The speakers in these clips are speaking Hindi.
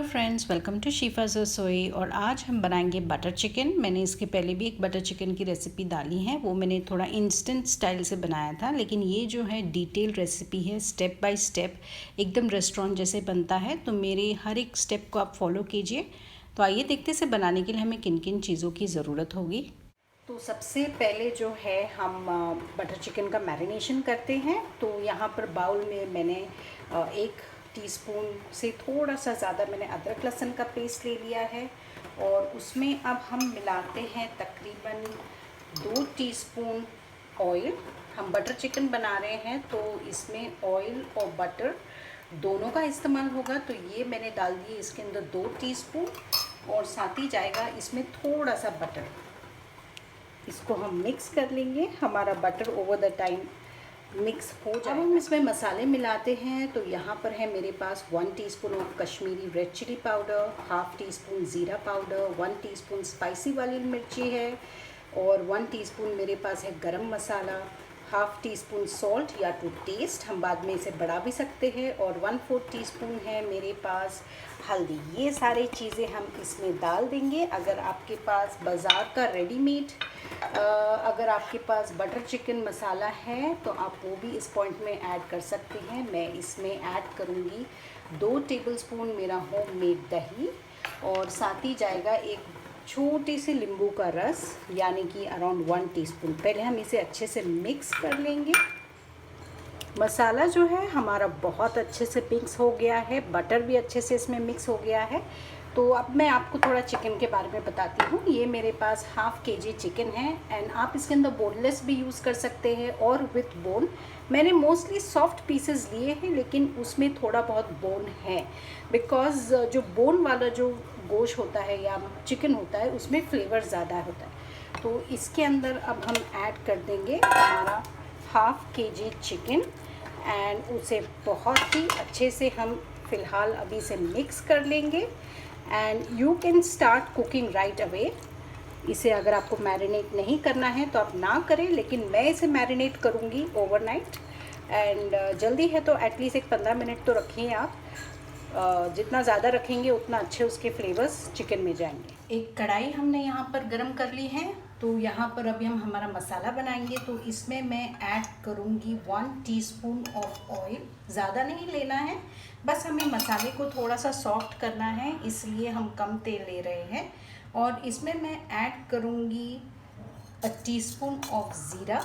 फ्रेंड्स, वेलकम टू शीफ़ाज़ रसोई। और आज हम बनाएंगे बटर चिकन। मैंने इसके पहले भी एक बटर चिकन की रेसिपी डाली है, वो मैंने थोड़ा इंस्टेंट स्टाइल से बनाया था, लेकिन ये जो है डिटेल रेसिपी है, स्टेप बाय स्टेप एकदम रेस्टोरेंट जैसे बनता है। तो मेरे हर एक स्टेप को आप फॉलो कीजिए। तो आइए देखते से बनाने के लिए हमें किन किन चीज़ों की ज़रूरत होगी। तो सबसे पहले जो है हम बटर चिकन का मैरिनेशन करते हैं। तो यहाँ पर बाउल में मैंने 1 टीस्पून से थोड़ा सा ज़्यादा मैंने अदरक लहसुन का पेस्ट ले लिया है, और उसमें अब हम मिलाते हैं तकरीबन 2 टीस्पून ऑयल। हम बटर चिकन बना रहे हैं तो इसमें ऑयल और बटर दोनों का इस्तेमाल होगा। तो ये मैंने डाल दिए इसके अंदर 2 टीस्पून, और साथ ही जाएगा इसमें थोड़ा सा बटर। इसको हम मिक्स कर लेंगे। हमारा butter over the time mix हो जाए। अब हम इसमें मसाले मिलाते हैं। तो यहाँ पर है मेरे पास 1 teaspoon of Kashmiri red chilli powder, half teaspoon ज़ीरा पाउडर, 1 टीस्पून स्पाइसी वाली मिर्ची है, और 1 टीस्पून मेरे पास है गरम मसाला, हाफ टी स्पून सॉल्ट या टू टेस्ट, हम बाद में इसे बढ़ा भी सकते हैं, और 1/4 टीस्पून है मेरे पास हल्दी। ये सारी चीज़ें हम इसमें डाल देंगे। अगर आपके पास बाज़ार का रेडीमेड अगर आपके पास बटर चिकन मसाला है तो आप वो भी इस पॉइंट में ऐड कर सकते हैं। मैं इसमें ऐड करूँगी 2 टेबलस्पून मेरा होममेड दही, और साथ ही जाएगा एक छोटी सी नींबू का रस, यानी कि अराउंड 1 टीस्पून। पहले हम इसे अच्छे से मिक्स कर लेंगे। मसाला जो है हमारा बहुत अच्छे से मिक्स हो गया है, बटर भी अच्छे से इसमें मिक्स हो गया है। तो अब मैं आपको थोड़ा चिकन के बारे में बताती हूँ। ये मेरे पास हाफ केजी चिकन है, एंड आप इसके अंदर बोनलेस भी यूज़ कर सकते हैं और विथ बोन। मैंने मोस्टली सॉफ्ट पीसेस लिए हैं, लेकिन उसमें थोड़ा बहुत बोन है, बिकॉज़ जो बोन वाला जो गोश्त होता है या चिकन होता है उसमें फ्लेवर ज़्यादा होता है। तो इसके अंदर अब हम ऐड कर देंगे हमारा हाफ केजी चिकन, एंड उसे बहुत ही अच्छे से हम फ़िलहाल अभी से मिक्स कर लेंगे। And you can start cooking right away. इसे अगर आपको मैरिनेट नहीं करना है तो आप ना करें, लेकिन मैं इसे मैरिनेट करूँगी ओवरनाइट। एंड जल्दी है तो एटलीस्ट एक 15 मिनट तो रखिए आप। जितना ज़्यादा रखेंगे उतना अच्छे उसके फ्लेवर्स चिकन में जाएंगे। एक कढ़ाई हमने यहाँ पर गरम कर ली है। तो यहाँ पर अभी हम हमारा मसाला बनाएंगे। तो इसमें मैं ऐड करूँगी 1 टीस्पून ऑफ ऑयल। ज़्यादा नहीं लेना है, बस हमें मसाले को थोड़ा सा सॉफ्ट करना है, इसलिए हम कम तेल ले रहे हैं। और इसमें मैं ऐड करूँगी 1 टीस्पून ऑफ ज़ीरा।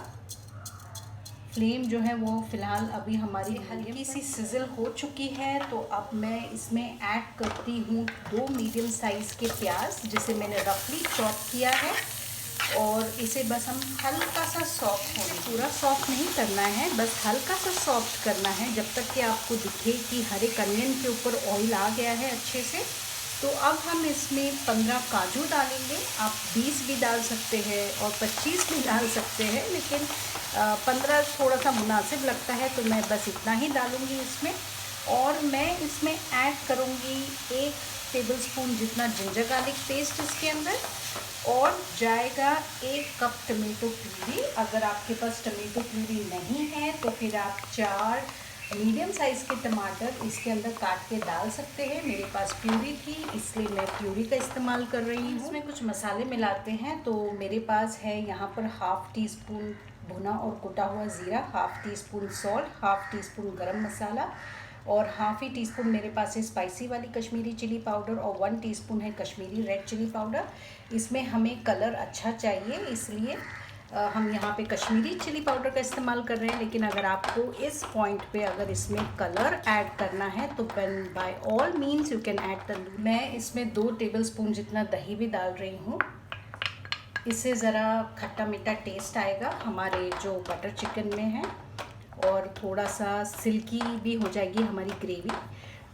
फ्लेम जो है वो फ़िलहाल अभी हमारी हल्की सी सिजल हो चुकी है। तो अब मैं इसमें ऐड करती हूँ 2 मीडियम साइज़ के प्याज, जिसे मैंने रफली चॉप किया है, और इसे बस हम हल्का सा सॉफ्ट होने, पूरा सॉफ्ट नहीं करना है, बस हल्का सा सॉफ्ट करना है, जब तक कि आपको दिखे कि हर एक अनियन के ऊपर ऑयल आ गया है अच्छे से। तो अब हम इसमें 15 काजू डालेंगे। आप 20 भी डाल सकते हैं और 25 भी डाल सकते हैं, लेकिन 15 थोड़ा सा मुनासिब लगता है, तो मैं बस इतना ही डालूँगी इसमें। और मैं इसमें ऐड करूँगी 1 टेबलस्पून जितना जिंजर गार्लिक पेस्ट इसके अंदर, और जाएगा 1 कप टमेटो प्यूरी। अगर आपके पास टमेटो प्यूरी नहीं है तो फिर आप 4 मीडियम साइज़ के टमाटर इसके अंदर काट के डाल सकते हैं। मेरे पास प्यूरी थी, इसलिए मैं प्यूरी का इस्तेमाल कर रही हूँ। इसमें कुछ मसाले मिलाते हैं। तो मेरे पास है यहाँ पर हाफ टी स्पून भुना और कुटा हुआ ज़ीरा, half tea spoon salt, half tea spoon गरम मसाला, और हाफ ही टी स्पून मेरे पास है स्पाइसी वाली कश्मीरी चिली पाउडर, और 1 टीस्पून है कश्मीरी रेड चिली पाउडर। इसमें हमें कलर अच्छा चाहिए, इसलिए हम यहाँ पे कश्मीरी चिली पाउडर का इस्तेमाल कर रहे हैं। लेकिन अगर आपको इस पॉइंट पे अगर इसमें कलर ऐड करना है तो by all means you can add the. मैं इसमें 2 टेबलस्पून जितना दही भी डाल रही हूँ। इससे ज़रा खट्टा मीठा टेस्ट आएगा हमारे जो बटर चिकन में है, और थोड़ा सा सिल्की भी हो जाएगी हमारी ग्रेवी।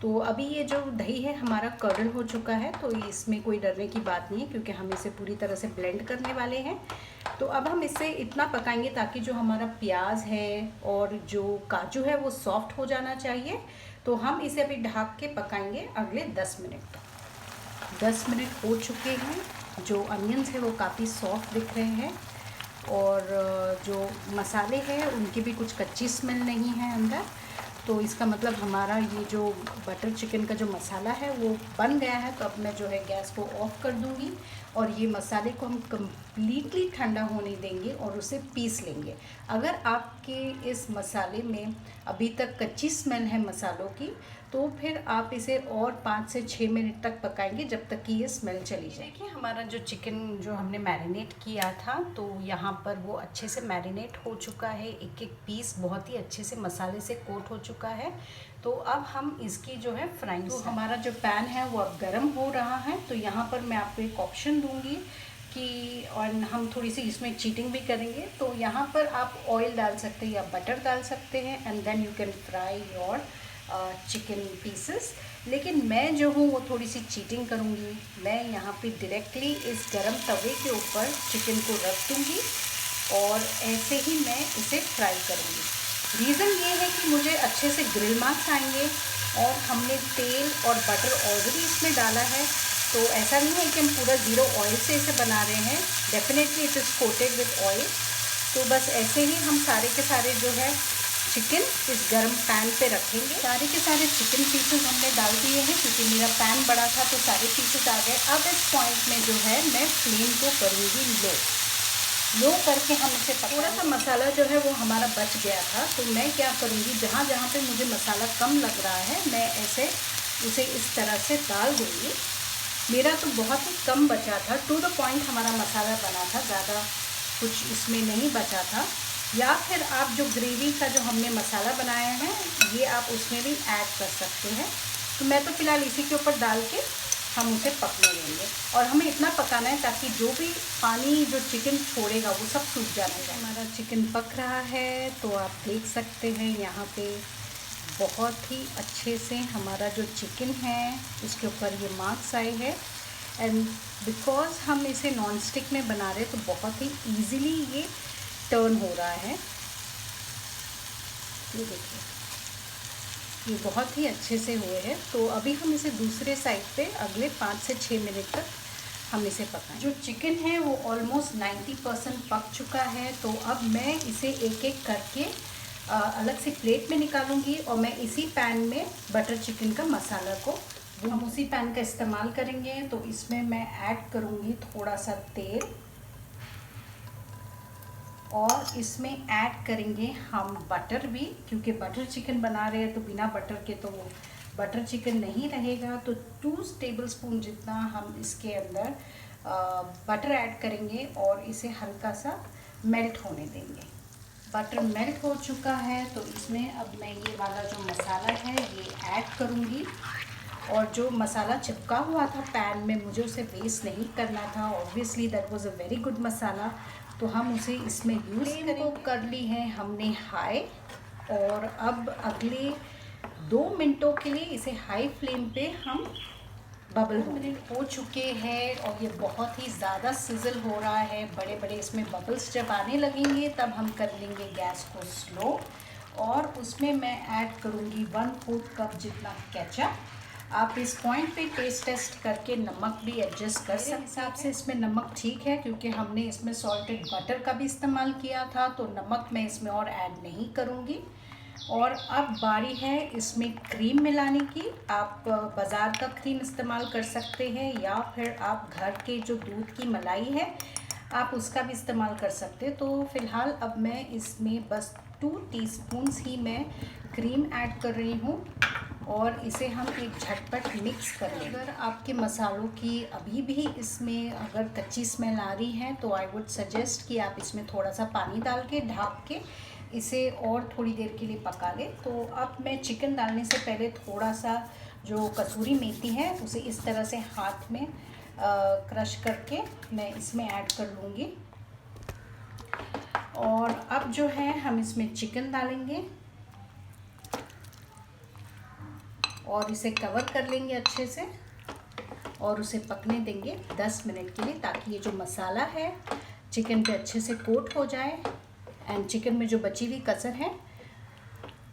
तो अभी ये जो दही है हमारा कर्डल हो चुका है, तो इसमें कोई डरने की बात नहीं है, क्योंकि हम इसे पूरी तरह से ब्लेंड करने वाले हैं। तो अब हम इसे इतना पकाएंगे ताकि जो हमारा प्याज है और जो काजू है वो सॉफ्ट हो जाना चाहिए। तो हम इसे अभी ढक के पकाएंगे अगले 10 मिनट तक। 10 मिनट हो चुके हैं। जो अनियंस है वो काफ़ी सॉफ्ट दिख रहे हैं, और जो मसाले हैं उनकी भी कुछ कच्ची स्मेल नहीं है अंदर। तो इसका मतलब हमारा ये जो बटर चिकन का जो मसाला है वो बन गया है। तो अब मैं जो है गैस को ऑफ कर दूंगी और ये मसाले को हम कम्प्लीटली ठंडा होने देंगे और उसे पीस लेंगे। अगर आपके इस मसाले में अभी तक कच्ची स्मेल है मसालों की, तो फिर आप इसे और 5 से 6 मिनट तक पकाएंगे जब तक कि ये स्मेल चली जाए। देखिए हमारा जो चिकन जो हमने मैरिनेट किया था, तो यहाँ पर वो अच्छे से मैरिनेट हो चुका है। एक एक पीस बहुत ही अच्छे से मसाले से कोट हो चुका है। तो अब हम इसकी जो है फ्राइंग, तो हमारा जो पैन है वो अब गर्म हो रहा है। तो यहाँ पर मैं आपको एक ऑप्शन दूँगी कि और हम थोड़ी सी इसमें चीटिंग भी करेंगे। तो यहाँ पर आप ऑयल डाल सकते हैं या बटर डाल सकते हैं and then you can fry your chicken pieces. लेकिन मैं जो हूँ वो थोड़ी सी चीटिंग करूँगी। मैं यहाँ पे डायरेक्टली इस गरम तवे के ऊपर चिकन को रख दूँगी और ऐसे ही मैं इसे फ्राई करूँगी। रीज़न ये है कि मुझे अच्छे से ग्रिल मार्क्स आएंगे और हमने तेल और बटर ऑलरेडी इसमें डाला है। तो ऐसा नहीं है कि हम पूरा ज़ीरो ऑयल से इसे बना रहे हैं। Definitely it is coated with oil. तो बस ऐसे ही हम सारे के सारे जो है चिकन इस गरम पैन पे रखेंगे। सारे के सारे चिकन पीसेस हमने डाल दिए हैं क्योंकि मेरा पैन बड़ा था तो सारे पीसेस आ गए। अब इस पॉइंट में जो है मैं फ्लेम को करूँगी लो करके हम इसे थोड़ा सा मसाला जो है वो हमारा बच गया था। तो मैं क्या करूँगी, जहाँ जहाँ पे मुझे मसाला कम लग रहा है मैं ऐसे उसे इस तरह से डाल दूँगी। मेरा तो बहुत ही कम बचा था, टू द पॉइंट हमारा मसाला बना था, ज़्यादा कुछ इसमें नहीं बचा था। या फिर आप जो ग्रेवी का जो हमने मसाला बनाया है ये आप उसमें भी ऐड कर सकते हैं। तो मैं तो फ़िलहाल इसी के ऊपर डाल के हम उसे पकने देंगे और हमें इतना पकाना है ताकि जो भी पानी जो चिकन छोड़ेगा वो सब सूख जाना चाहिए। हमारा चिकन पक रहा है तो आप देख सकते हैं यहाँ पे बहुत ही अच्छे से हमारा जो चिकन है उसके ऊपर ये मार्क्स आए हैं। एंड बिकॉज हम इसे नॉन स्टिक में बना रहे तो बहुत ही ईज़िली ये टर्न हो रहा है। ये देखिए ये बहुत ही अच्छे से हुए हैं। तो अभी हम इसे दूसरे साइड पे अगले 5 से 6 मिनट तक हम इसे पकाएं। जो चिकन है वो ऑलमोस्ट 90% पक चुका है। तो अब मैं इसे एक एक करके अलग से प्लेट में निकालूंगी और मैं इसी पैन में बटर चिकन का मसाला को हम उसी पैन का इस्तेमाल करेंगे। तो इसमें मैं ऐड करूँगी थोड़ा सा तेल और इसमें ऐड करेंगे हम बटर भी, क्योंकि बटर चिकन बना रहे हैं तो बिना बटर के तो वो बटर चिकन नहीं रहेगा। तो 2 टेबलस्पून जितना हम इसके अंदर बटर ऐड करेंगे और इसे हल्का सा मेल्ट होने देंगे। बटर मेल्ट हो चुका है तो इसमें अब मैं ये वाला जो मसाला है ये ऐड करूँगी। और जो मसाला चिपका हुआ था पैन में मुझे उसे वेस्ट नहीं करना था। Obviously that was a very good masala, तो हम उसे इसमें यूज़ करेंगे। कर ली है हमने हाई और अब अगले 2 मिनटों के लिए इसे हाई फ्लेम पे हम बबल हो चुके हैं और ये बहुत ही ज़्यादा सिजल हो रहा है। बड़े बड़े इसमें बबल्स जब आने लगेंगे तब हम कर लेंगे गैस को स्लो और उसमें मैं ऐड करूँगी 1/4 कप जितना केचप। आप इस पॉइंट पे टेस्ट करके नमक भी एडजस्ट कर सकते हैं। हिसाब से इसमें नमक ठीक है क्योंकि हमने इसमें सॉल्टेड बटर का भी इस्तेमाल किया था, तो नमक मैं इसमें और ऐड नहीं करूँगी। और अब बारी है इसमें क्रीम मिलाने की। आप बाज़ार का क्रीम इस्तेमाल कर सकते हैं या फिर आप घर के जो दूध की मलाई है आप उसका भी इस्तेमाल कर सकते हैं। तो फ़िलहाल अब मैं इसमें बस 2 टीस्पून्स ही मैं क्रीम ऐड कर रही हूँ और इसे हम एक झटपट मिक्स कर लें। अगर आपके मसालों की अभी भी इसमें अगर कच्ची स्मेल आ रही है तो आई वुड सजेस्ट कि आप इसमें थोड़ा सा पानी डाल के ढक के इसे और थोड़ी देर के लिए पका लें। तो अब मैं चिकन डालने से पहले थोड़ा सा जो कसूरी मेथी है उसे इस तरह से हाथ में क्रश करके मैं इसमें ऐड कर लूँगी। और अब जो है हम इसमें चिकन डालेंगे और इसे कवर कर लेंगे अच्छे से और उसे पकने देंगे 10 मिनट के लिए, ताकि ये जो मसाला है चिकन पे अच्छे से कोट हो जाए एंड चिकन में जो बची हुई कसर है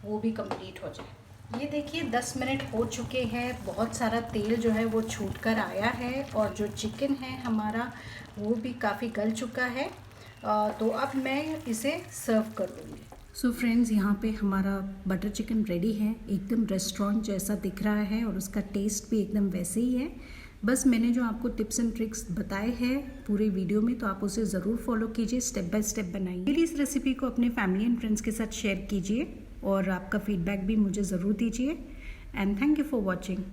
वो भी कंप्लीट हो जाए। ये देखिए 10 मिनट हो चुके हैं, बहुत सारा तेल जो है वो छूट कर आया है और जो चिकन है हमारा वो भी काफ़ी गल चुका है। तो अब मैं इसे सर्व कर दूँगी। सो फ्रेंड्स, यहाँ पे हमारा बटर चिकन रेडी है। एकदम रेस्टोरेंट जैसा दिख रहा है और उसका टेस्ट भी एकदम वैसे ही है। बस मैंने जो आपको टिप्स एंड ट्रिक्स बताए हैं पूरे वीडियो में, तो आप उसे ज़रूर फॉलो कीजिए, स्टेप बाय स्टेप बनाइए। मेरी इस रेसिपी को अपने फैमिली एंड फ्रेंड्स के साथ शेयर कीजिए और आपका फीडबैक भी मुझे ज़रूर दीजिए। And thank you for watching.